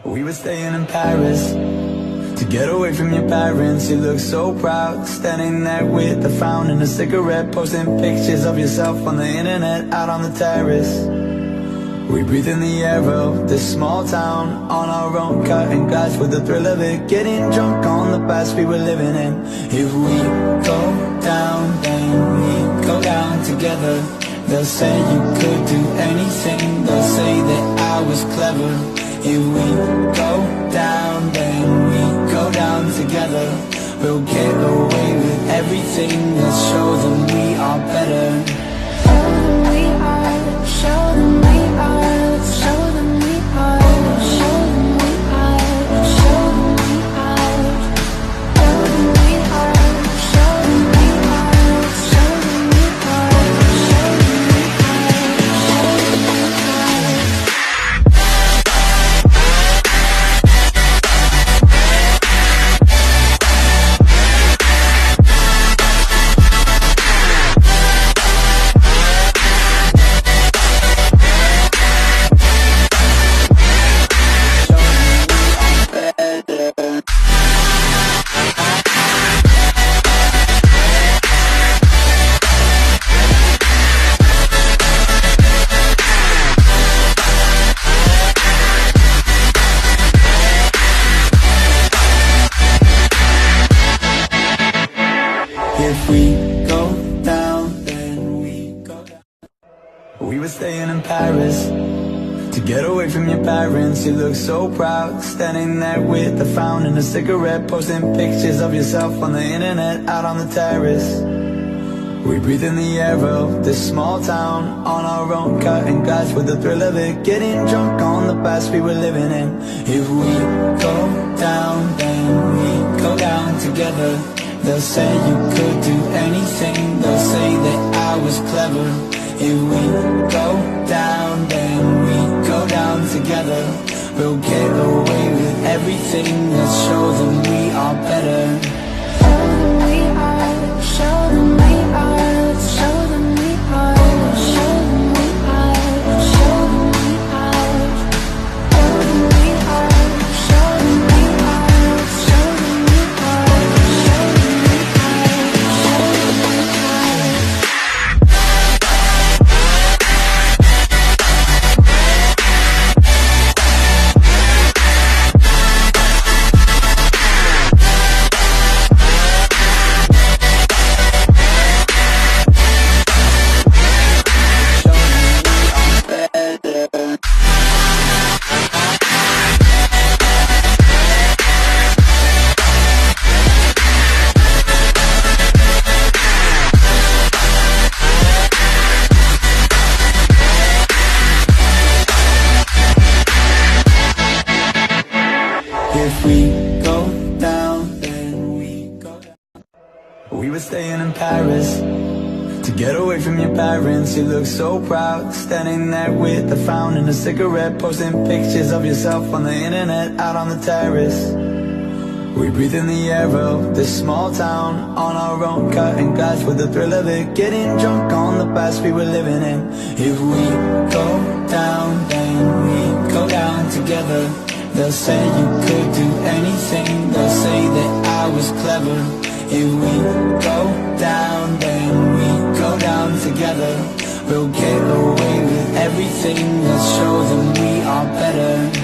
We were staying in Paris to get away from your parents. You look so proud, standing there with a frown and a cigarette, posting pictures of yourself on the internet, out on the terrace. We breathe in the air of this small town, on our own, cutting glass with the thrill of it, getting drunk on the past we were living in. If we go down, then we go down together. They'll say you could do anything, they'll say that I was clever. If we go down, then we go down together. We'll get away with everything, let's show them we are better. Show them we are, show them we are, let's show them we are, show them we are, show them we are, show them we are, show them we are, show them we are, show them we are, show them we are. If we go down, then we go down. We were staying in Paris to get away from your parents. You look so proud, standing there with a frown and a cigarette, posting pictures of yourself on the internet, out on the terrace. We breathe in the air of this small town, on our own, cutting glass with the thrill of it, getting drunk on the past we were living in. If we go down, then we go down together. They'll say you could do anything, they'll say that I was clever. If we go down, then we go down together. We'll get away with everything, let's show them we are better. Show them we are, show them we are, let's show them we are, show them we are, show them we are, show them we are, show them we are, show them we are, show them we are, show them we are. If we go down, then we go down. We were staying in Paris to get away from your parents. You look so proud, standing there with a frown and a cigarette, posting pictures of yourself on the internet, out on the terrace. We breathe in the air of this small town, on our own, cutting glass with the thrill of it, getting drunk on the past we were living in. If we go down, then we go down together. They'll say you could do anything, they'll say that I was clever. If we go down, then we go down together. We'll get away with everything, let's show them we are better.